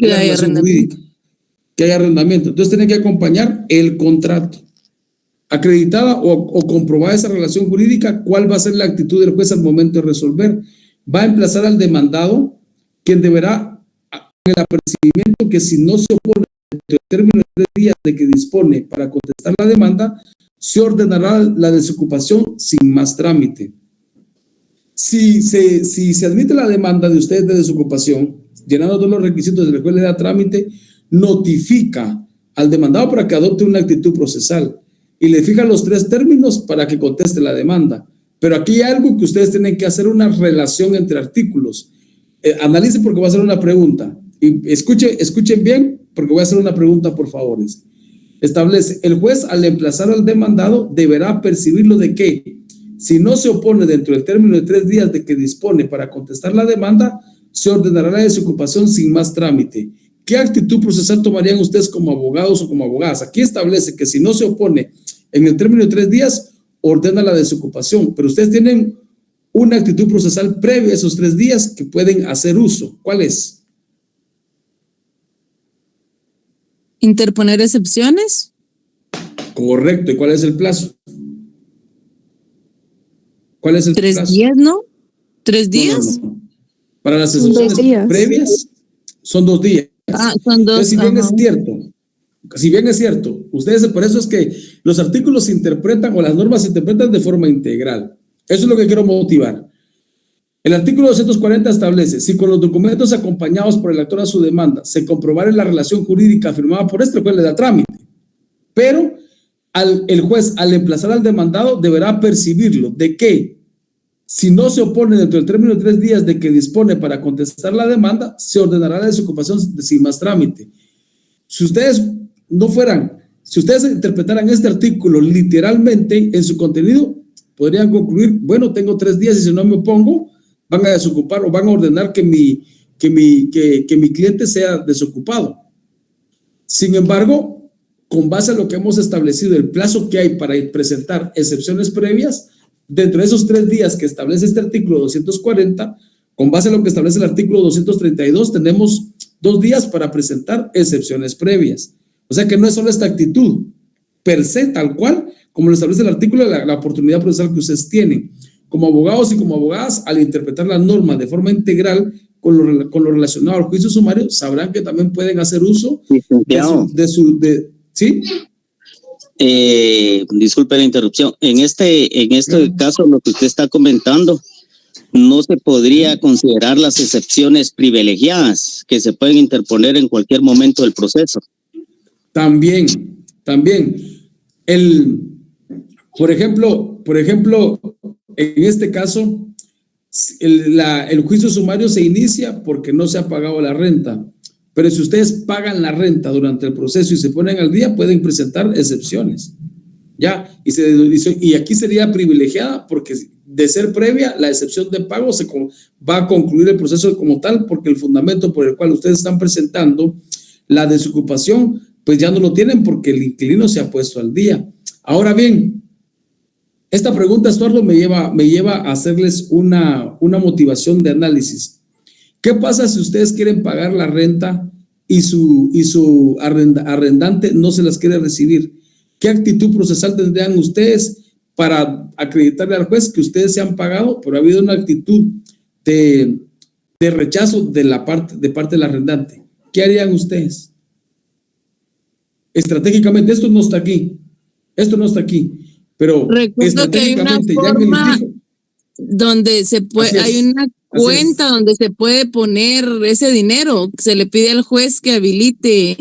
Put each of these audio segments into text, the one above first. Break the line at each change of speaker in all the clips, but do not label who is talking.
que hay arrendamiento.
Que hay arrendamiento. Entonces tiene que acompañar el contrato. Acreditada o comprobada esa relación jurídica, ¿cuál va a ser la actitud del juez al momento de resolver? Va a emplazar al demandado, quien deberá en el apercibimiento que si no se opone dentro del término de 3 días de que dispone para contestar la demanda, se ordenará la desocupación sin más trámite. Si se admite la demanda de ustedes de desocupación, llenando todos los requisitos del juez le da trámite, notifica al demandado para que adopte una actitud procesal y le fija los 3 términos para que conteste la demanda. Pero aquí hay algo que ustedes tienen que hacer una relación entre artículos. Analice porque voy a hacer una pregunta. Y escuchen bien porque voy a hacer una pregunta, por favor. Establece, el juez al emplazar al demandado deberá percibirlo de que si no se opone dentro del término de 3 días de que dispone para contestar la demanda, se ordenará la desocupación sin más trámite. ¿Qué actitud procesal tomarían ustedes como abogados o como abogadas? Aquí establece que si no se opone en el término de 3 días, ordena la desocupación, pero ustedes tienen una actitud procesal previa a esos 3 días que pueden hacer uso. ¿Cuál es?
¿Interponer excepciones?
Correcto. ¿Y cuál es el plazo? ¿Cuál es el plazo?
3 días, ¿no? ¿3 días?
No. Para las excepciones previas son 2 días.
Son 2.
Entonces, si bien es cierto, ustedes, por eso es que los artículos se interpretan o las normas se interpretan de forma integral. Eso es lo que quiero motivar. El artículo 240 establece, si con los documentos acompañados por el actor a su demanda se comprobare la relación jurídica firmada por el juez le da trámite. Pero el juez, al emplazar al demandado, deberá percibirlo de que si no se opone dentro del término de 3 días de que dispone para contestar la demanda, se ordenará la desocupación sin más trámite. Si ustedes interpretaran este artículo literalmente en su contenido, podrían concluir, bueno, tengo 3 días y si no me opongo, van a desocupar o van a ordenar que mi cliente sea desocupado. Sin embargo, con base a lo que hemos establecido, el plazo que hay para presentar excepciones previas, dentro de esos 3 días que establece este artículo 240, con base a lo que establece el artículo 232, tenemos 2 días para presentar excepciones previas. O sea que no es solo esta actitud per se, tal cual, como lo establece el artículo, la oportunidad procesal que ustedes tienen. Como abogados y como abogadas, al interpretar la norma de forma integral con lo relacionado al juicio sumario, sabrán que también pueden hacer uso ¿sí?
Disculpe la interrupción. En este caso, lo que usted está comentando, no se podría considerar las excepciones privilegiadas que se pueden interponer en cualquier momento del proceso. También.
Por ejemplo, en este caso, el juicio sumario se inicia porque no se ha pagado la renta. Pero si ustedes pagan la renta durante el proceso y se ponen al día, pueden presentar excepciones. ¿Ya? Y aquí sería privilegiada porque de ser previa, la excepción de pago va a concluir el proceso como tal porque el fundamento por el cual ustedes están presentando la desocupación, pues ya no lo tienen porque el inquilino se ha puesto al día. Ahora bien, esta pregunta, Estuardo, me lleva a hacerles una motivación de análisis. ¿Qué pasa si ustedes quieren pagar la renta y su arrendante no se las quiere recibir? ¿Qué actitud procesal tendrían ustedes para acreditarle al juez que ustedes se han pagado, pero ha habido una actitud de rechazo de parte del arrendante? ¿Qué harían ustedes? Estratégicamente, esto no está aquí, pero
recuerdo que hay una forma donde se puede, hay una cuenta donde se puede poner ese dinero, se le pide al juez que habilite.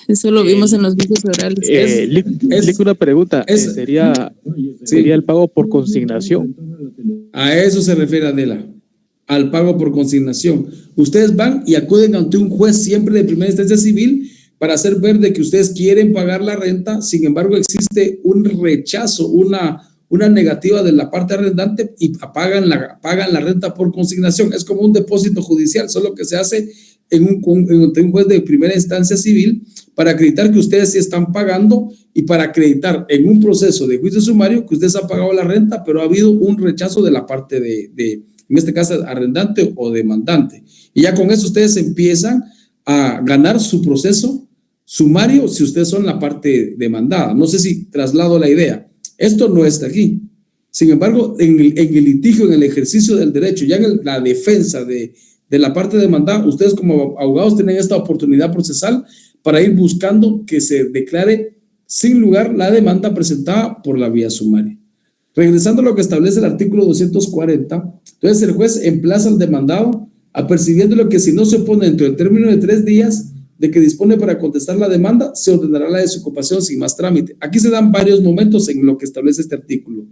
Eso lo vimos en los vicios orales.
Una pregunta, ¿sería el pago por consignación?
A eso se refiere Adela, al pago por consignación. Ustedes van y acuden ante un juez siempre de primera instancia civil para hacer ver de que ustedes quieren pagar la renta, sin embargo existe un rechazo, una negativa de la parte arrendante y pagan la renta por consignación. Es como un depósito judicial, solo que se hace en un juez de primera instancia civil para acreditar que ustedes sí están pagando y para acreditar en un proceso de juicio sumario que ustedes han pagado la renta, pero ha habido un rechazo de la parte en este caso, arrendante o demandante. Y ya con eso ustedes empiezan a ganar su proceso sumario si ustedes son la parte demandada. No sé si traslado la idea. Esto no está aquí. Sin embargo, en el litigio, en el ejercicio del derecho, ya en la defensa de la parte demandada, ustedes como abogados tienen esta oportunidad procesal para ir buscando que se declare sin lugar la demanda presentada por la vía sumaria. Regresando a lo que establece el artículo 240, entonces el juez emplaza al demandado apercibiéndolo que si no se opone dentro del término de 3 días de que dispone para contestar la demanda, se ordenará la desocupación sin más trámite. Aquí se dan varios momentos en lo que establece este artículo.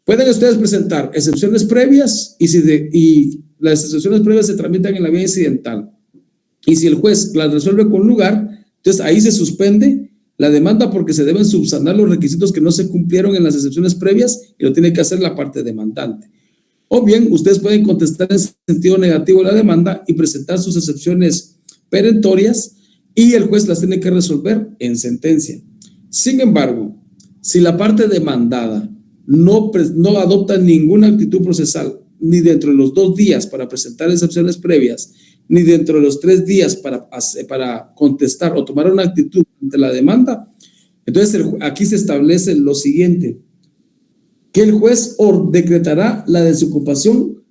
Pueden ustedes presentar excepciones previas y las excepciones previas se tramitan en la vía incidental. Y si el juez las resuelve con lugar, entonces ahí se suspende la demanda porque se deben subsanar los requisitos que no se cumplieron en las excepciones previas y lo tiene que hacer la parte demandante. O bien, ustedes pueden contestar en sentido negativo la demanda y presentar sus excepciones perentorias y el juez las tiene que resolver en sentencia. Sin embargo, si la parte demandada no adopta ninguna actitud procesal, ni dentro de los 2 días para presentar excepciones previas, ni dentro de los 3 días para contestar o tomar una actitud ante la demanda, entonces aquí se establece lo siguiente, que el juez decretará la desocupación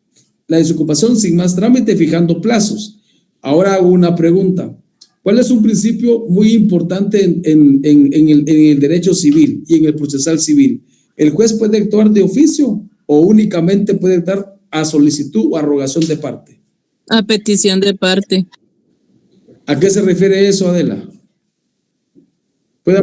sin más trámite, fijando plazos. Ahora hago una pregunta. ¿Cuál es un principio muy importante en el derecho civil y en el procesal civil? ¿El juez puede actuar de oficio o únicamente puede actuar a solicitud o a rogación de parte?
A petición de parte.
¿A qué se refiere eso, Adela?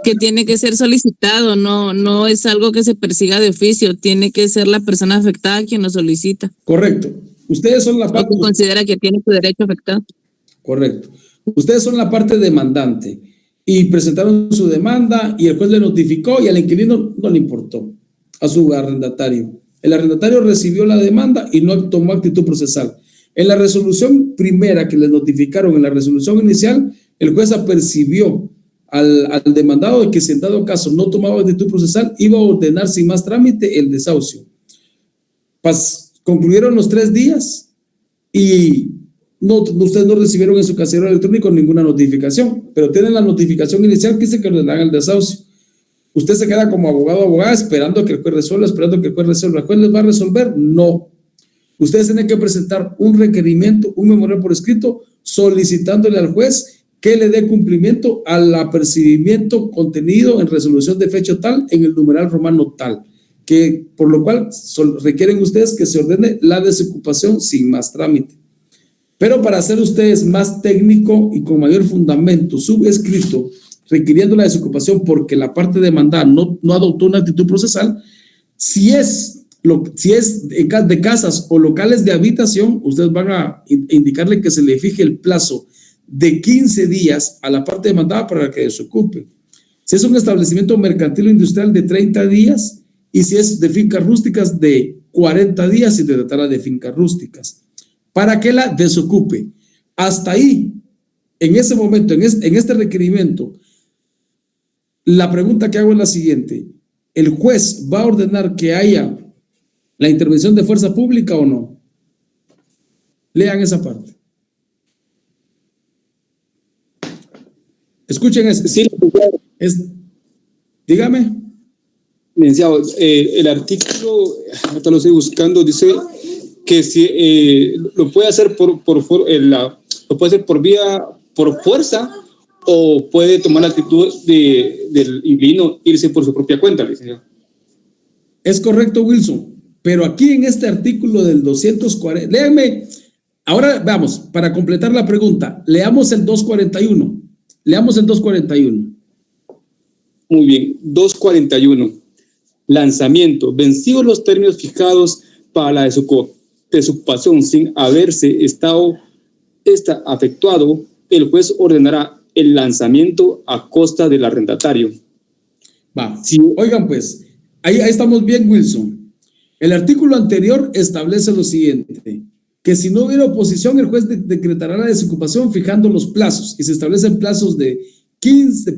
Que tiene que ser solicitado, no es algo que se persiga de oficio, tiene que ser la persona afectada quien lo solicita.
Correcto. Ustedes son la parte...
O que considera que tiene su derecho afectado.
Correcto. Ustedes son la parte demandante y presentaron su demanda y el juez le notificó y al inquilino no le importó, a su arrendatario. El arrendatario recibió la demanda y no tomó actitud procesal. En la resolución primera que les notificaron, en la resolución inicial, el juez apercibió al demandado de que si en dado caso no tomaba actitud procesal, iba a ordenar sin más trámite el desahucio. Concluyeron los 3 días y ustedes no recibieron en su casillero electrónico ninguna notificación, pero tienen la notificación inicial que dice que ordenaran el desahucio. Usted se queda como abogado o abogada esperando que el juez resuelva, esperando que el juez resuelva. ¿El juez les va a resolver? No. Ustedes tienen que presentar un requerimiento, un memorial por escrito, solicitándole al juez que le dé cumplimiento al apercibimiento contenido en resolución de fecha tal en el numeral romano tal, que por lo cual requieren ustedes que se ordene la desocupación sin más trámite. Pero para hacer ustedes más técnico y con mayor fundamento subescrito, requiriendo la desocupación porque la parte demandada no adoptó una actitud procesal, si es de casas o locales de habitación, ustedes van a indicarle que se le fije el plazo de 15 días a la parte demandada para que desocupe. Si es un establecimiento mercantil o industrial, de 30 días, y si es de fincas rústicas, de 40 días si se tratara de fincas rústicas, para que la desocupe. Hasta ahí, en ese momento, en este requerimiento, la pregunta que hago es la siguiente: ¿el juez va a ordenar que haya la intervención de fuerza pública o no? Lean esa parte. Escuchen esto.
Sí,
dígame.
Licenciado, el artículo, ahorita lo estoy buscando, dice que si lo puede hacer lo puede hacer por fuerza, o puede tomar la actitud del inquilino irse por su propia cuenta, licenciado.
Es correcto, Wilson, pero aquí en este artículo del 240, léanme, ahora vamos, para completar la pregunta, leamos el 241. Leamos el 241.
Muy bien, 241. Lanzamiento. Vencidos los términos fijados para la desocupación sin haberse efectuado, el juez ordenará el lanzamiento a costa del arrendatario.
Va. Sí. Oigan, pues, ahí estamos bien, Wilson. El artículo anterior establece lo siguiente: que si no hubiera oposición, el juez decretará la desocupación fijando los plazos, y se establecen plazos de 15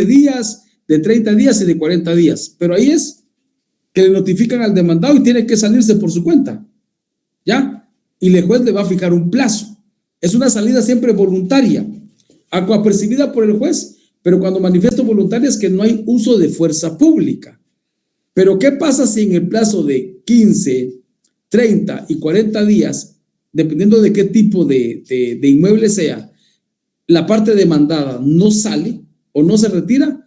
días, de 30 días y de 40 días. Pero ahí es que le notifican al demandado y tiene que salirse por su cuenta, ¿ya? Y el juez le va a fijar un plazo. Es una salida siempre voluntaria, apercibida por el juez, pero cuando manifiesto voluntaria es que no hay uso de fuerza pública. Pero ¿qué pasa si en el plazo de 15, 30 y 40 días, dependiendo de qué tipo de inmueble sea, la parte demandada no sale o no se retira?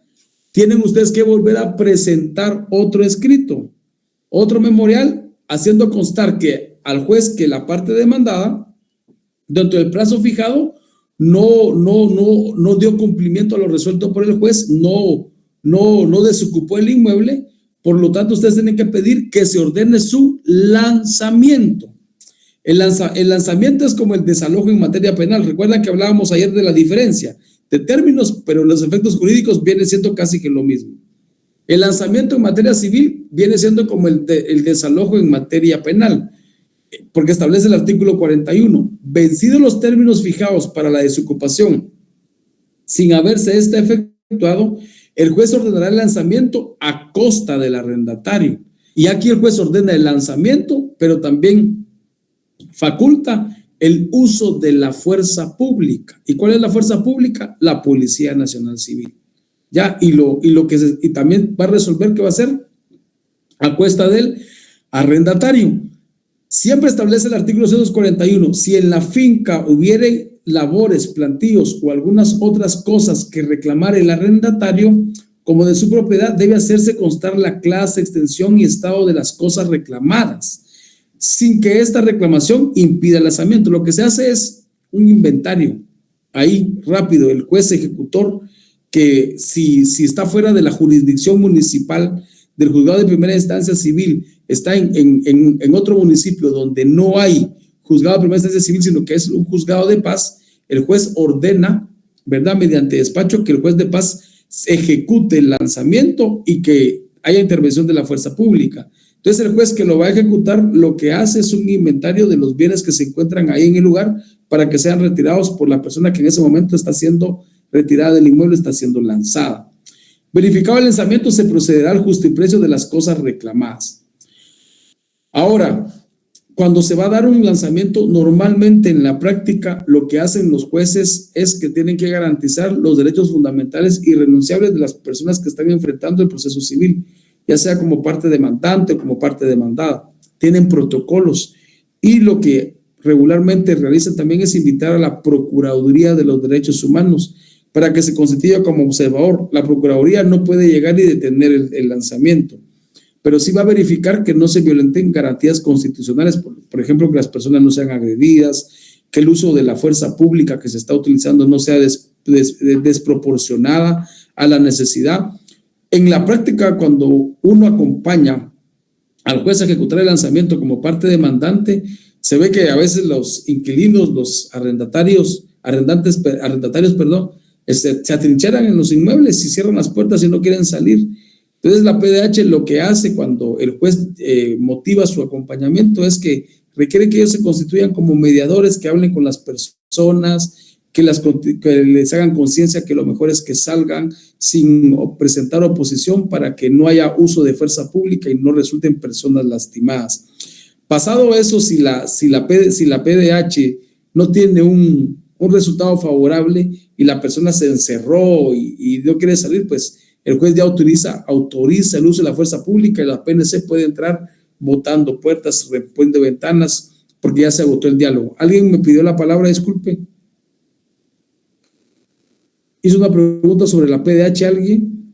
Tienen ustedes que volver a presentar otro escrito, otro memorial, haciendo constar que al juez que la parte demandada, dentro del plazo fijado, no dio cumplimiento a lo resuelto por el juez, no desocupó el inmueble. Por lo tanto, ustedes tienen que pedir que se ordene su lanzamiento. El lanzamiento es como el desalojo en materia penal. Recuerdan que hablábamos ayer de la diferencia de términos, pero los efectos jurídicos vienen siendo casi que lo mismo. El lanzamiento en materia civil viene siendo como el desalojo en materia penal, porque establece el artículo 41. Vencidos los términos fijados para la desocupación, sin haberse efectuado, el juez ordenará el lanzamiento a costa del arrendatario. Y aquí el juez ordena el lanzamiento, pero también faculta el uso de la fuerza pública. ¿Y cuál es la fuerza pública? La Policía Nacional Civil. Ya, y también va a resolver qué va a hacer a cuesta del arrendatario. Siempre establece el artículo 241, si en la finca hubiere labores, plantíos o algunas otras cosas que reclamar el arrendatario como de su propiedad, debe hacerse constar la clase, extensión y estado de las cosas reclamadas, sin que esta reclamación impida el lanzamiento. Lo que se hace es un inventario, ahí rápido, el juez ejecutor, que si está fuera de la jurisdicción municipal del juzgado de primera instancia civil, está en otro municipio donde no hay juzgado de primera instancia civil, sino que es un juzgado de paz, el juez ordena, ¿verdad?, mediante despacho, que el juez de paz ejecute el lanzamiento y que haya intervención de la fuerza pública. Entonces el juez que lo va a ejecutar lo que hace es un inventario de los bienes que se encuentran ahí en el lugar para que sean retirados por la persona que en ese momento está siendo retirada del inmueble, está siendo lanzada. Verificado el lanzamiento, se procederá al justiprecio de las cosas reclamadas. Ahora, cuando se va a dar un lanzamiento, normalmente en la práctica lo que hacen los jueces es que tienen que garantizar los derechos fundamentales irrenunciables de las personas que están enfrentando el proceso civil, ya sea como parte demandante o como parte demandada. Tienen protocolos y lo que regularmente realizan también es invitar a la Procuraduría de los Derechos Humanos para que se constituya como observador. La Procuraduría no puede llegar y detener el lanzamiento, pero sí va a verificar que no se violenten garantías constitucionales, por ejemplo, que las personas no sean agredidas, que el uso de la fuerza pública que se está utilizando no sea desproporcionada a la necesidad. En la práctica, cuando uno acompaña al juez a ejecutar el lanzamiento como parte demandante, se ve que a veces los inquilinos, los arrendatarios, se atrincheran en los inmuebles y cierran las puertas y no quieren salir. Entonces la PDH lo que hace cuando el juez motiva su acompañamiento es que requiere que ellos se constituyan como mediadores, que hablen con las personas, que les hagan conciencia que lo mejor es que salgan sin presentar oposición para que no haya uso de fuerza pública y no resulten personas lastimadas. Pasado eso, si la PDH no tiene un resultado favorable y la persona se encerró y no quiere salir, pues el juez ya autoriza el uso de la fuerza pública y la PNC puede entrar botando puertas, rompiendo ventanas, porque ya se agotó el diálogo. ¿Alguien me pidió la palabra? Disculpe. ¿Hizo una pregunta sobre la PDH alguien?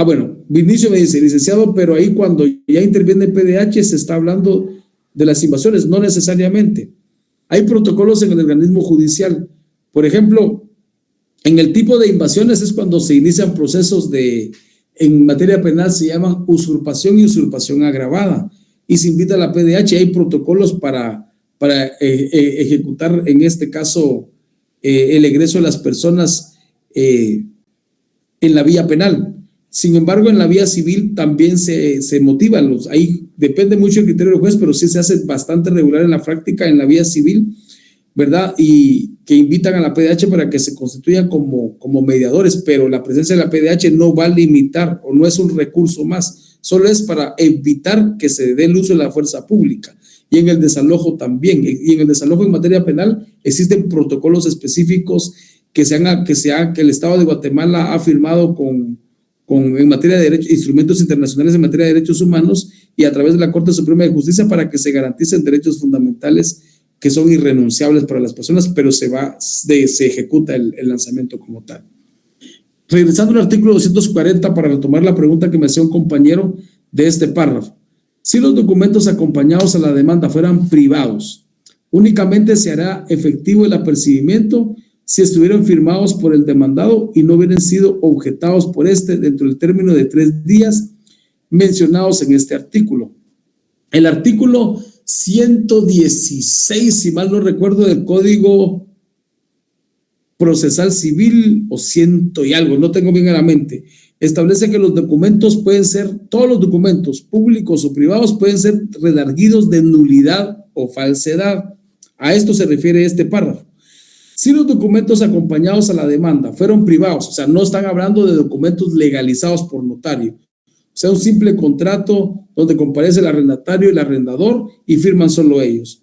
Bueno, Vinicio me dice, licenciado, pero ahí cuando ya interviene PDH se está hablando de las invasiones, no necesariamente. Hay protocolos en el organismo judicial. Por ejemplo, en el tipo de invasiones es cuando se inician procesos en materia penal, se llaman usurpación y usurpación agravada, y se invita a la PDH. Hay protocolos para ejecutar, en este caso, el egreso de las personas en la vía penal. Sin embargo, en la vía civil también se motivan ahí depende mucho del criterio del juez, pero sí se hace bastante regular en la práctica en la vía civil, ¿verdad? Y que invitan a la PDH para que se constituyan como mediadores, pero la presencia de la PDH no va a limitar o no es un recurso más, solo es para evitar que se dé el uso de la fuerza pública. y en el desalojo también. Y en el desalojo en materia penal existen protocolos específicos que el Estado de Guatemala ha firmado en materia de derechos, instrumentos internacionales en materia de derechos humanos y a través de la Corte Suprema de Justicia para que se garanticen derechos fundamentales que son irrenunciables para las personas, pero se ejecuta el lanzamiento como tal. Regresando al artículo 240 para retomar la pregunta que me hacía un compañero de este párrafo. Si los documentos acompañados a la demanda fueran privados, únicamente se hará efectivo el apercibimiento si estuvieran firmados por el demandado y no hubieran sido objetados por este dentro del término de 3 días mencionados en este artículo. El artículo 116, si mal no recuerdo, del Código Procesal Civil, o 100 y algo, no tengo bien en la mente, establece que los documentos pueden ser, todos los documentos públicos o privados pueden ser redarguidos de nulidad o falsedad. A esto se refiere este párrafo. Si los documentos acompañados a la demanda fueron privados, o sea, no están hablando de documentos legalizados por notario, o sea, un simple contrato donde comparece el arrendatario y el arrendador y firman solo ellos.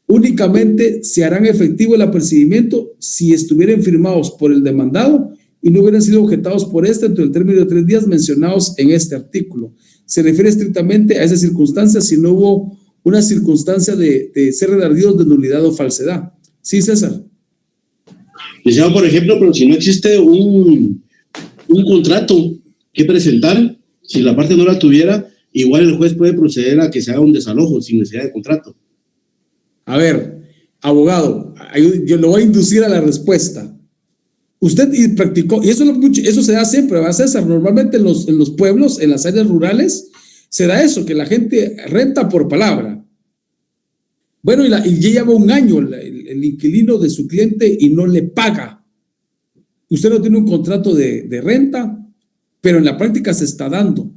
Únicamente se harán efectivo el apercibimiento si estuvieran firmados por el demandado y no hubieran sido objetados por este dentro del término de 3 días mencionados en este artículo. Se refiere estrictamente a esa circunstancia si no hubo una circunstancia de ser redarguidos de nulidad o falsedad. Sí, César.
Licenciado, por ejemplo, pero si no existe un contrato que presentar, si la parte no la tuviera, igual el juez puede proceder a que se haga un desalojo sin necesidad de contrato.
A ver, abogado, yo lo voy a inducir a la respuesta. Usted practicó, y eso se da siempre, ¿verdad, César? Normalmente en los pueblos, en las áreas rurales, se da eso, que la gente renta por palabra. Bueno, y ya lleva un año el inquilino de su cliente y no le paga. Usted no tiene un contrato de renta, pero en la práctica se está dando.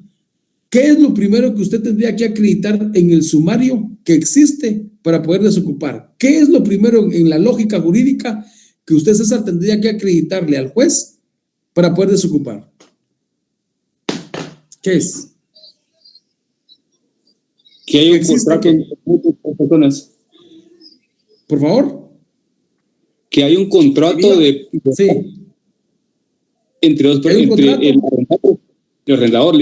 ¿Qué es lo primero que usted tendría que acreditar en el sumario que existe para poder desocupar? ¿Qué es lo primero en la lógica jurídica que usted, César, tendría que acreditarle al juez para poder desocupar? ¿Qué es?
Que hay un contrato entre dos personas.
Por favor.
Que hay un contrato entre dos personas, entre el arrendador.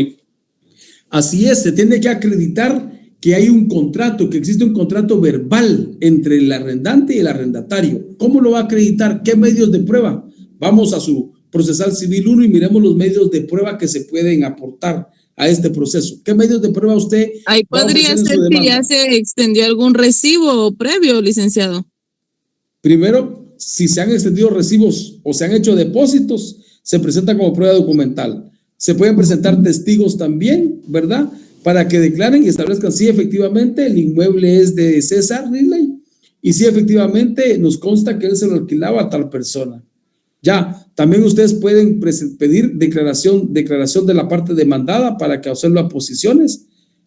Así es, se tiene que acreditar que hay un contrato, que existe un contrato verbal entre el arrendante y el arrendatario. ¿Cómo lo va a acreditar? ¿Qué medios de prueba? Vamos a su Procesal Civil 1 y miremos los medios de prueba que se pueden aportar a este proceso. ¿Qué medios de prueba usted?
Ahí podría ser que ya se extendió algún recibo previo, licenciado.
Primero, si se han extendido recibos o se han hecho depósitos, se presenta como prueba documental. Se pueden presentar testigos también, ¿verdad? Para que declaren y establezcan si efectivamente el inmueble es de César Ridley y si efectivamente nos consta que él se lo alquilaba a tal persona. Ya, también ustedes pueden pedir declaración de la parte demandada para que hacerlo a posiciones,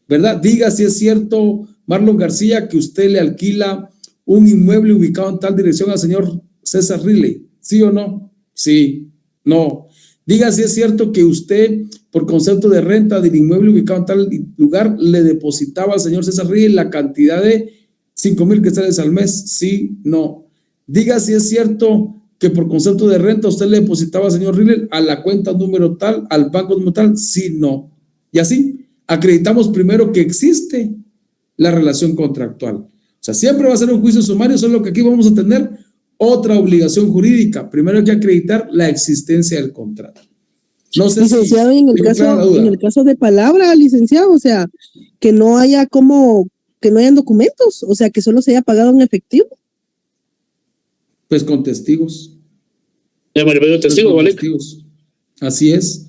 ¿verdad? Diga si es cierto, Marlon García, que usted le alquila un inmueble ubicado en tal dirección al señor César Ridley. ¿Sí o no? Sí, no. Diga si es cierto que usted, por concepto de renta del inmueble ubicado en tal lugar, le depositaba al señor César Ridley la cantidad de 5,000 quetzales al mes. Sí, no. Diga si es cierto que por concepto de renta usted le depositaba al señor Ridley a la cuenta número tal, al banco número tal. Sí, no. Y así acreditamos primero que existe la relación contractual. O sea, siempre va a ser un juicio sumario, solo que aquí vamos a tener otra obligación jurídica. Primero hay que acreditar la existencia del contrato. No sé,
licenciado,
si
en el caso de palabra, licenciado, o sea, que no haya que no hayan documentos, o sea, que solo se haya pagado en efectivo.
Pues con testigos.
Testigos, ¿vale?
Así es.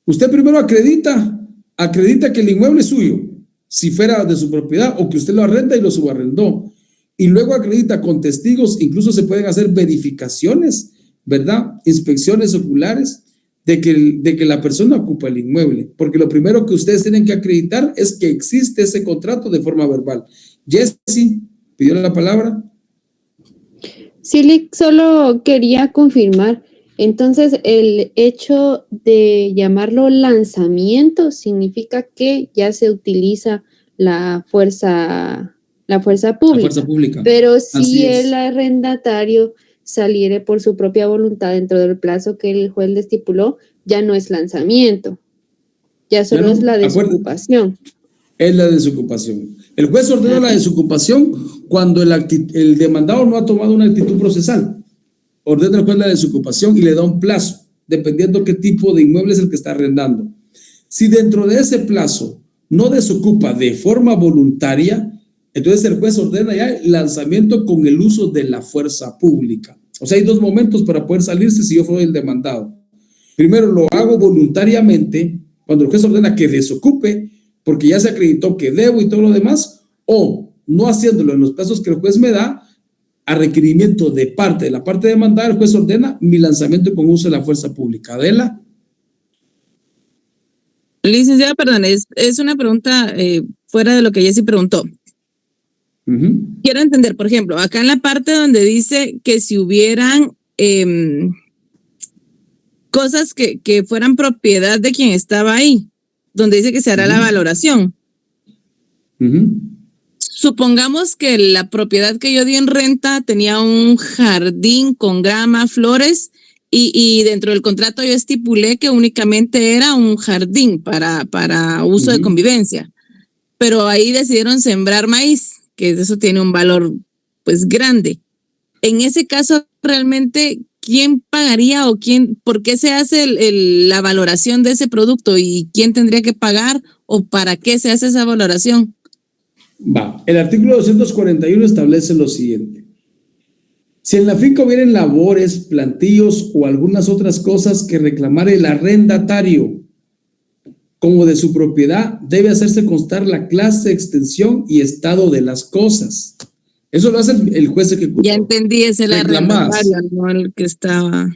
Usted primero acredita que el inmueble es suyo, si fuera de su propiedad, o que usted lo arrenda y lo subarrendó. Y luego acredita con testigos, incluso se pueden hacer verificaciones, ¿verdad? Inspecciones oculares de que la persona ocupa el inmueble, porque lo primero que ustedes tienen que acreditar es que existe ese contrato de forma verbal. Jessy, pidió la palabra.
Sí, solo quería confirmar, entonces el hecho de llamarlo lanzamiento significa que ya se utiliza la fuerza la fuerza pública.
La fuerza pública.
Pero si el arrendatario saliere por su propia voluntad dentro del plazo que el juez le estipuló, ya no es lanzamiento, ya solo es la desocupación.
Es la desocupación. El juez ordena la desocupación cuando el demandado no ha tomado una actitud procesal. Ordena el juez la desocupación y le da un plazo, dependiendo qué tipo de inmueble es el que está arrendando. Si dentro de ese plazo no desocupa de forma voluntaria, entonces el juez ordena ya el lanzamiento con el uso de la fuerza pública. O sea, hay dos momentos para poder salirse si yo soy el demandado. Primero, lo hago voluntariamente, cuando el juez ordena que desocupe, porque ya se acreditó que debo y todo lo demás, o no haciéndolo en los plazos que el juez me da, a requerimiento de la parte demandada, el juez ordena mi lanzamiento con uso de la fuerza pública. Adela.
Licenciada, perdón, es una pregunta fuera de lo que Jessy preguntó. Quiero entender, por ejemplo, acá en la parte donde dice que si hubieran cosas que fueran propiedad de quien estaba ahí, donde dice que se hará la valoración. Supongamos que la propiedad que yo di en renta tenía un jardín con grama, flores, y dentro del contrato yo estipulé que únicamente era un jardín para uso de convivencia, pero ahí decidieron sembrar maíz, que eso tiene un valor pues grande. En ese caso, realmente, ¿quién pagaría o por qué se hace la valoración de ese producto y quién tendría que pagar o para qué se hace esa valoración?
El artículo 241 establece lo siguiente. Si en la finca hubieran labores, plantíos o algunas otras cosas que reclamar el arrendatario como de su propiedad, debe hacerse constar la clase, extensión y estado de las cosas. Eso lo hace el juez ejecutor.
Ya entendí, es el arrendatario, no el que estaba.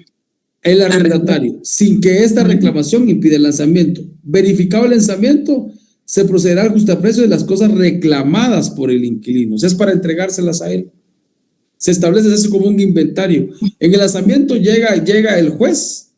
El arrendatario, sin que esta reclamación impida el lanzamiento. Verificado el lanzamiento, se procederá al justaprecio de las cosas reclamadas por el inquilino. O sea, es para entregárselas a él. Se establece eso como un inventario. En el lanzamiento llega el juez,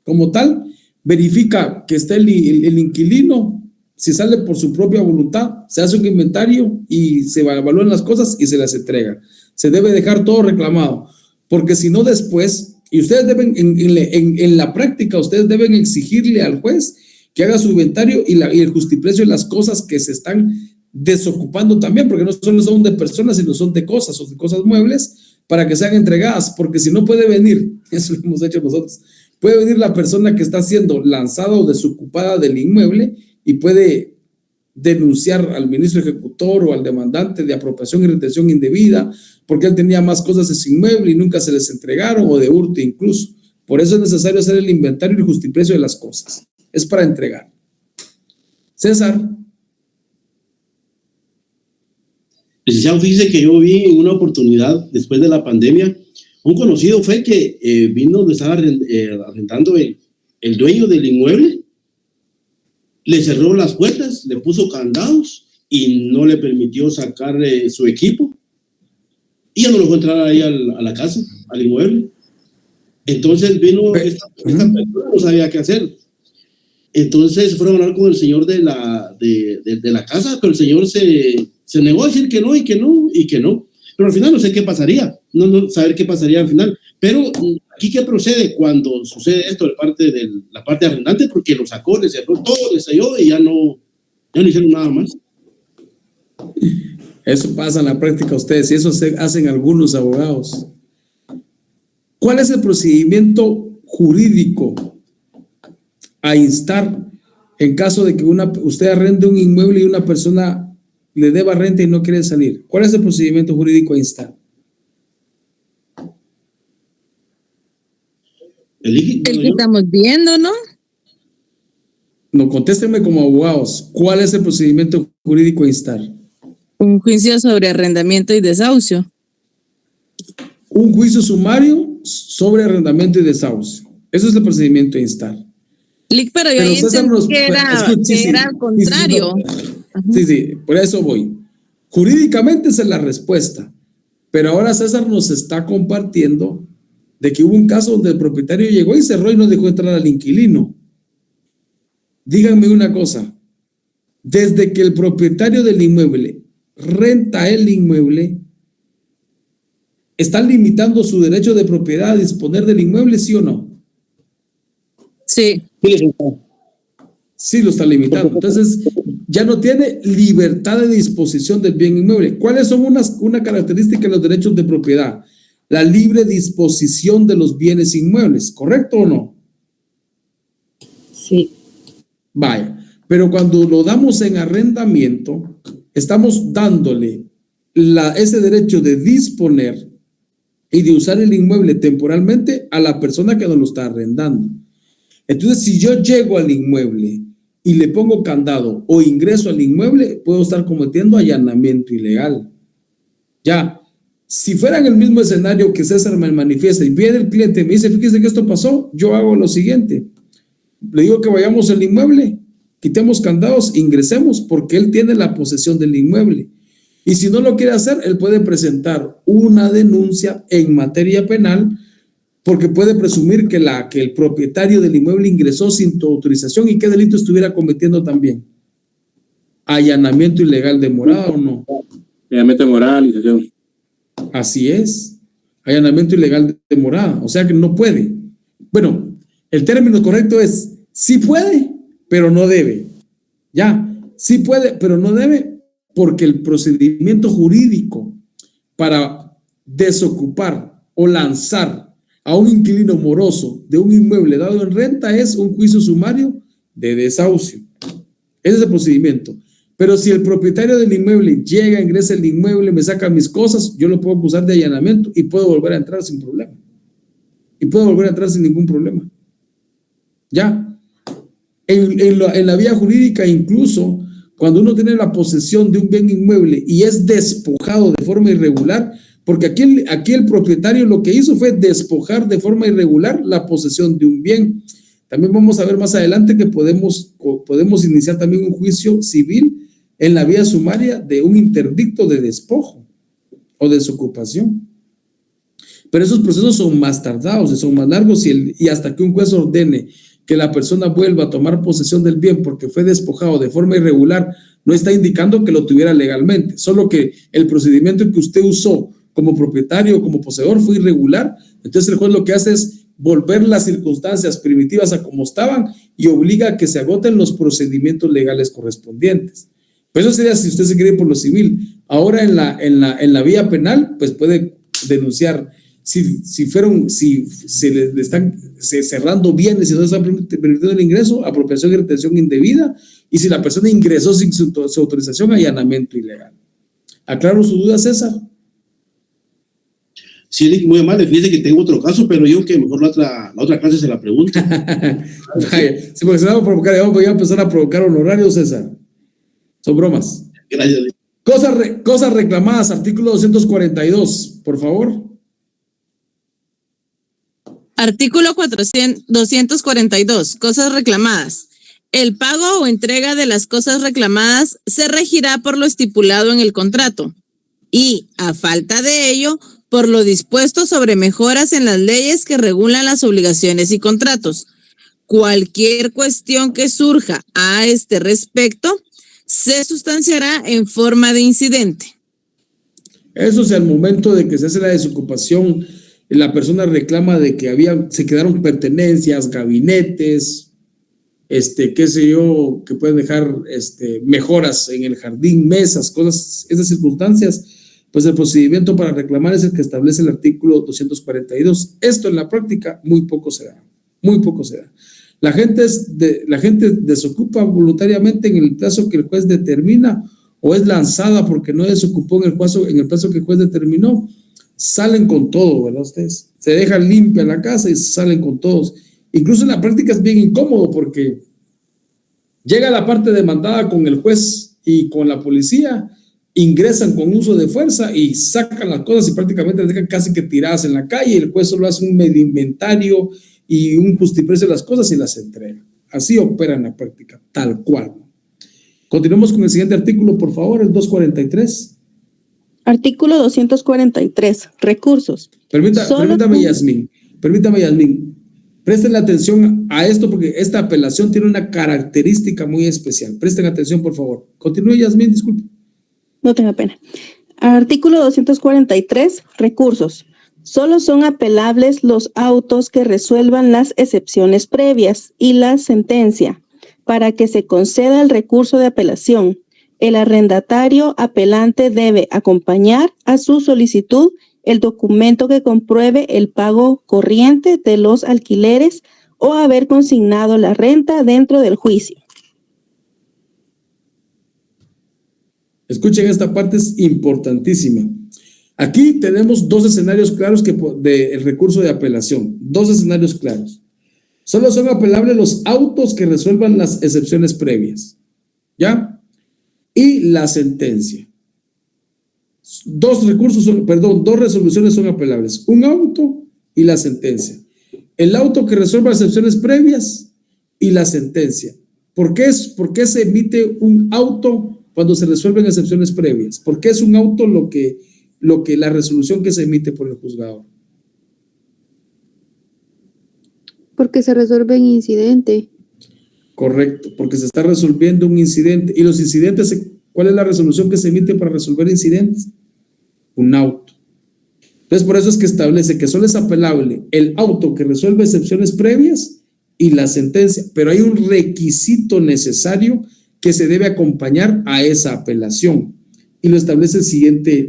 como tal, verifica que está el inquilino, si sale por su propia voluntad, se hace un inventario y se evalúan las cosas y se las entrega. Se debe dejar todo reclamado, porque si no después, y ustedes deben, en la práctica, ustedes deben exigirle al juez que haga su inventario y el justiprecio de las cosas que se están desocupando también, porque no solo son de personas, sino son de cosas o de cosas muebles, para que sean entregadas, porque si no puede venir, eso lo hemos hecho nosotros, puede venir la persona que está siendo lanzada o desocupada del inmueble y puede denunciar al ministro ejecutor o al demandante de apropiación y retención indebida, porque él tenía más cosas de ese inmueble y nunca se les entregaron, o de hurto incluso. Por eso es necesario hacer el inventario y el justiprecio de las cosas. Es para entregar. César.
Licenciado, fíjese que yo vi en una oportunidad después de la pandemia, un conocido fue que vino donde estaba arrendando el dueño del inmueble, le cerró las puertas, le puso candados y no le permitió sacar su equipo y ya no lo dejó entrar ahí a la casa, al inmueble. Entonces vino esta persona, no sabía qué hacer. Entonces fueron a hablar con el señor de la casa, pero el señor se negó a decir que no y que no y que no. Pero al final no sé qué pasaría, no saber qué pasaría al final. Pero aquí qué procede cuando sucede esto de la parte arrendante, porque lo sacó, le cerró todo, le selló y ya no hicieron nada más.
Eso pasa en la práctica ustedes y eso hacen algunos abogados. ¿Cuál es el procedimiento jurídico a instar en caso de que usted arrende un inmueble y una persona le deba renta y no quiere salir? ¿Cuál es el procedimiento jurídico a instar?
El que estamos viendo, ¿no?
No, contéstenme como abogados. ¿Cuál es el procedimiento jurídico a instar?
Un juicio sobre arrendamiento y desahucio.
Un juicio sumario sobre arrendamiento y desahucio. Eso es el procedimiento a instar.
Pero yo ahí entendí que era al contrario.
Sí, por eso voy. Jurídicamente esa es la respuesta. Pero ahora César nos está compartiendo de que hubo un caso donde el propietario llegó y cerró y no dejó entrar al inquilino. Díganme una cosa. Desde que el propietario del inmueble renta el inmueble, ¿están limitando su derecho de propiedad a disponer del inmueble, sí o no?
Sí.
Sí lo está limitando. Entonces, ya no tiene libertad de disposición del bien inmueble. ¿Cuáles son una característica de los derechos de propiedad? La libre disposición de los bienes inmuebles, ¿correcto o no?
Sí.
Vaya, pero cuando lo damos en arrendamiento, estamos dándole ese derecho de disponer y de usar el inmueble temporalmente a la persona que nos lo está arrendando. Entonces, si yo llego al inmueble y le pongo candado o ingreso al inmueble, puedo estar cometiendo allanamiento ilegal. Ya, si fuera en el mismo escenario que César me manifiesta y viene el cliente y me dice, fíjese que esto pasó, yo hago lo siguiente. Le digo que vayamos al inmueble, quitemos candados, ingresemos, porque él tiene la posesión del inmueble. Y si no lo quiere hacer, él puede presentar una denuncia en materia penal porque puede presumir que el propietario del inmueble ingresó sin tu autorización. ¿Y qué delito estuviera cometiendo también? ¿Allanamiento ilegal de morada o no?
Allanamiento de morada, licenciado.
Así es, allanamiento ilegal de morada, o sea que no puede. Bueno, el término correcto es sí puede, pero no debe. Ya, sí puede, pero no debe, porque el procedimiento jurídico para desocupar o lanzar a un inquilino moroso de un inmueble dado en renta es un juicio sumario de desahucio. Ese es el procedimiento. Pero si el propietario del inmueble llega, ingresa el inmueble, me saca mis cosas, yo lo puedo acusar de allanamiento y puedo volver a entrar sin problema. Y puedo volver a entrar sin ningún problema. Ya. En la vía jurídica, incluso cuando uno tiene la posesión de un bien inmueble y es despojado de forma irregular, porque aquí el propietario lo que hizo fue despojar de forma irregular la posesión de un bien. También vamos a ver más adelante que podemos iniciar también un juicio civil en la vía sumaria de un interdicto de despojo o desocupación. Pero esos procesos son más tardados y son más largos y hasta que un juez ordene que la persona vuelva a tomar posesión del bien porque fue despojado de forma irregular, no está indicando que lo tuviera legalmente, solo que el procedimiento que usted usó como propietario o como poseedor fue irregular. Entonces el juez lo que hace es volver las circunstancias primitivas a como estaban y obliga a que se agoten los procedimientos legales correspondientes. Pues eso sería si usted se quiere ir por lo civil. Ahora en la vía penal, pues puede denunciar si se le están cerrando bienes y no está permitiendo el ingreso, apropiación y retención indebida, y si la persona ingresó sin su autorización, allanamiento ilegal. ¿Aclaro su duda, César?
Sí, muy amable. Fíjese que tengo otro caso, pero yo que mejor la otra clase se la pregunto.
Sí, porque se va a provocar, voy a empezar a provocar honorarios, César. Son bromas.
Gracias.
Cosas reclamadas, artículo 242, por favor.
Artículo 242, cosas reclamadas. El pago o entrega de las cosas reclamadas se regirá por lo estipulado en el contrato y, a falta de ello, por lo dispuesto sobre mejoras en las leyes que regulan las obligaciones y contratos. Cualquier cuestión que surja a este respecto se sustanciará en forma de incidente.
Eso es al momento de que se hace la desocupación, la persona reclama de que se quedaron pertenencias, gabinetes, qué sé yo, que pueden dejar mejoras en el jardín, mesas, cosas, esas circunstancias. Pues el procedimiento para reclamar es el que establece el artículo 242. Esto en la práctica muy poco se da, muy poco se da. La gente desocupa voluntariamente en el plazo que el juez determina o es lanzada porque no desocupó en el plazo que el juez determinó. Salen con todo, ¿verdad ustedes? Se dejan limpia la casa y salen con todos. Incluso en la práctica es bien incómodo porque llega la parte demandada con el juez y con la policía, ingresan con uso de fuerza y sacan las cosas y prácticamente las dejan casi que tiradas en la calle y el juez solo hace un medio inventario y un justiprecio de las cosas y las entrega. Así opera en la práctica, tal cual. Continuemos con el siguiente artículo, por favor, el 243.
Artículo 243, recursos.
Permítame, Yasmín. Presten atención a esto porque esta apelación tiene una característica muy especial. Presten atención, por favor. Continúe, Yasmín, disculpe.
No tenga pena. Artículo 243, recursos. Solo son apelables los autos que resuelvan las excepciones previas y la sentencia. Para que se conceda el recurso de apelación, el arrendatario apelante debe acompañar a su solicitud el documento que compruebe el pago corriente de los alquileres o haber consignado la renta dentro del juicio.
Escuchen, esta parte es importantísima. Aquí tenemos dos escenarios claros del recurso de apelación. Dos escenarios claros. Solo son apelables los autos que resuelvan las excepciones previas. ¿Ya? Y la sentencia. Dos resoluciones son apelables. Un auto y la sentencia. El auto que resuelva excepciones previas y la sentencia. ¿Por qué se emite un auto cuando se resuelven excepciones previas? ¿Por qué es un auto la resolución que se emite por el juzgado?
Porque se resuelve en incidente.
Correcto, porque se está resolviendo un incidente. ¿Y los incidentes, cuál es la resolución que se emite para resolver incidentes? Un auto. Entonces, por eso es que establece que solo es apelable el auto que resuelve excepciones previas y la sentencia, pero hay un requisito necesario que se debe acompañar a esa apelación, y lo establece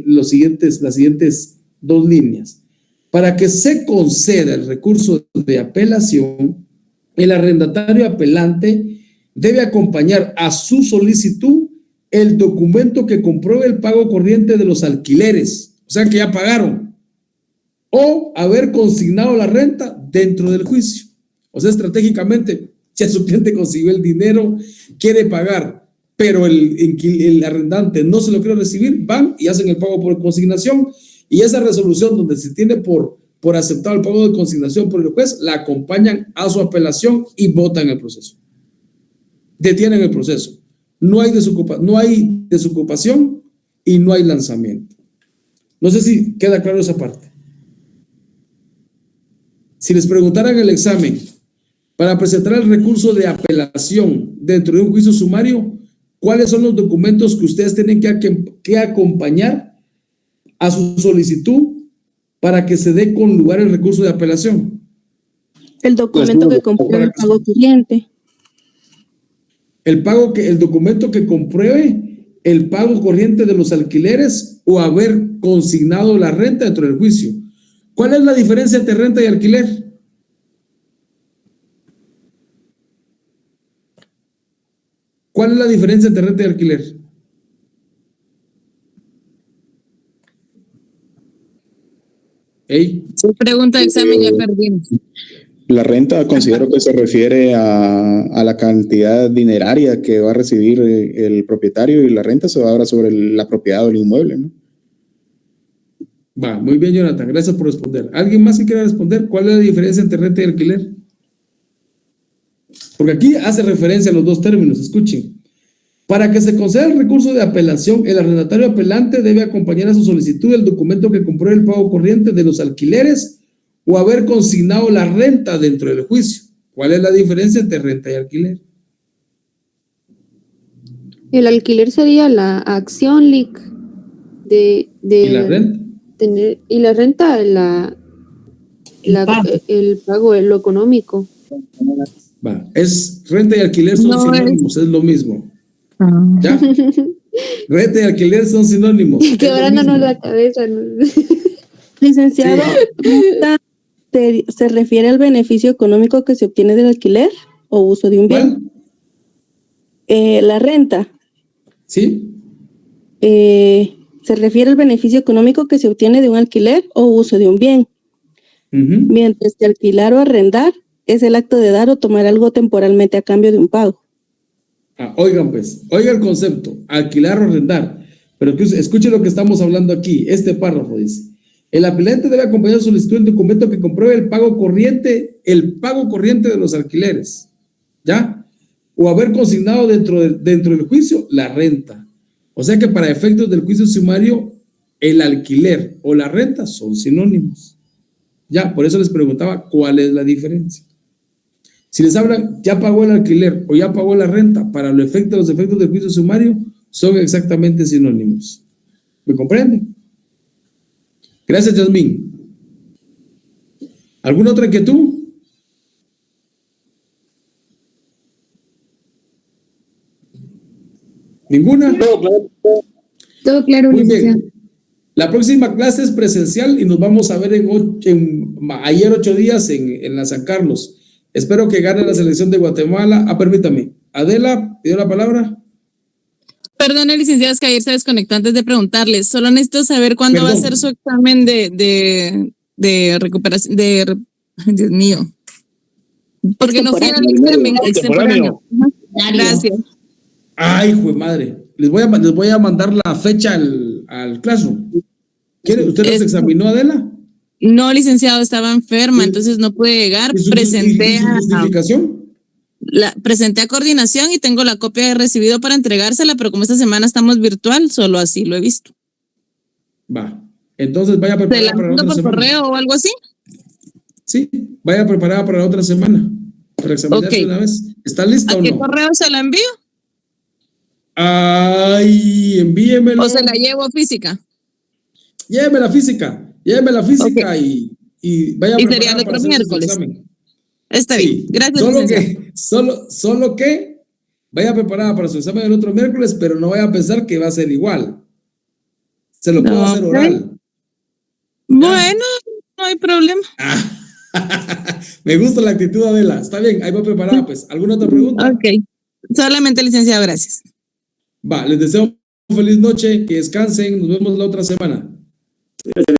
las siguientes dos líneas. Para que se conceda el recurso de apelación, el arrendatario apelante debe acompañar a su solicitud el documento que compruebe el pago corriente de los alquileres, o sea que ya pagaron, o haber consignado la renta dentro del juicio. O sea, estratégicamente, ya su cliente consiguió el dinero, quiere pagar, pero el arrendante no se lo quiere recibir, van y hacen el pago por consignación, y esa resolución donde se tiene por aceptar el pago de consignación por el juez, la acompañan a su apelación y votan el proceso. Detienen el proceso. No hay desocupación y no hay lanzamiento. No sé si queda claro esa parte. Si les preguntaran en el examen, para presentar el recurso de apelación dentro de un juicio sumario, ¿cuáles son los documentos que ustedes tienen que acompañar a su solicitud para que se dé con lugar el recurso de apelación?
El documento que compruebe el pago corriente.
El documento que compruebe el pago corriente de los alquileres o haber consignado la renta dentro del juicio. ¿Cuál es la diferencia entre renta y alquiler? ¿Cuál es la diferencia entre renta y alquiler?
Su pregunta de examen ya perdimos.
La renta considero que se refiere a la cantidad dineraria que va a recibir el propietario, y la renta se va ahora sobre la propiedad del inmueble, ¿no?
Va, muy bien, Jonathan, gracias por responder. ¿Alguien más que quiera responder? ¿Cuál es la diferencia entre renta y alquiler? Porque aquí hace referencia a los dos términos, escuchen. Para que se conceda el recurso de apelación, el arrendatario apelante debe acompañar a su solicitud el documento que compruebe el pago corriente de los alquileres o haber consignado la renta dentro del juicio. ¿Cuál es la diferencia entre renta y alquiler?
El alquiler sería la acción LIC ¿Y la renta? Y la renta, el pago, lo económico.
Va, renta y alquiler son sinónimos, es lo mismo. ¿Ya? Renta y alquiler son sinónimos.
Quebrándonos la cabeza, ¿no?
Licenciado, sí. ¿Se refiere al beneficio económico que se obtiene del alquiler o uso de un bien? La renta.
Sí.
Se refiere al beneficio económico que se obtiene de un alquiler o uso de un bien. Mientras que alquilar o arrendar es el acto de dar o tomar algo temporalmente a cambio de un pago.
Oigan pues, oiga el concepto, alquilar o arrendar. Pero escuchen lo que estamos hablando aquí. Este párrafo dice: el apelante debe acompañar su solicitud el documento que compruebe el pago corriente de los alquileres, ¿ya? O haber consignado dentro del juicio la renta. O sea que para efectos del juicio sumario, el alquiler o la renta son sinónimos. Ya, por eso les preguntaba cuál es la diferencia. Si les hablan, ya pagó el alquiler o ya pagó la renta, para los efectos del juicio sumario, son exactamente sinónimos. ¿Me comprende? Gracias, Yasmín. ¿Alguna otra inquietud? ¿Ninguna?
Todo claro,
Muy
licenciado.
bien. La próxima clase es presencial y nos vamos a ver ayer 8 días en la San Carlos. Espero que gane la selección de Guatemala. Permítame. Adela, ¿pidió la palabra?
Perdón, licenciado, es que ayer se desconectó antes de preguntarle. Solo necesito saber cuándo va a ser su examen de recuperación, Dios mío. Porque no fui al examen extemporáneo. Gracias.
Ay, hijo de madre. Les voy a mandar la fecha al Classroom. ¿Usted los examinó, Adela?
No, licenciado, estaba enferma, entonces no pude llegar.
Presenté su justificación.
Presenté a coordinación y tengo la copia de recibido para entregársela, pero como esta semana estamos virtual, solo así lo he visto.
Va. Entonces vaya preparada para la otra semana. ¿Te la mando por
correo o algo así?
Sí, vaya preparada para la otra semana. Para examinarse una vez. ¿Está lista o no?
¿A qué correo se la envío?
Ay, envíemelo.
¿O se la llevo física?
Lléveme la física okay. y vaya
y sería el otro miércoles. Está bien, gracias.
Solo que vaya preparada para su examen el otro miércoles, pero no vaya a pensar que va a ser igual. Se lo puedo hacer oral.
Bueno, no hay problema.
Me gusta la actitud, Adela. Está bien, ahí va preparada, pues. ¿Alguna otra pregunta?
Ok. Solamente, licenciado, gracias.
Va, les deseo una feliz noche, que descansen, nos vemos la otra semana.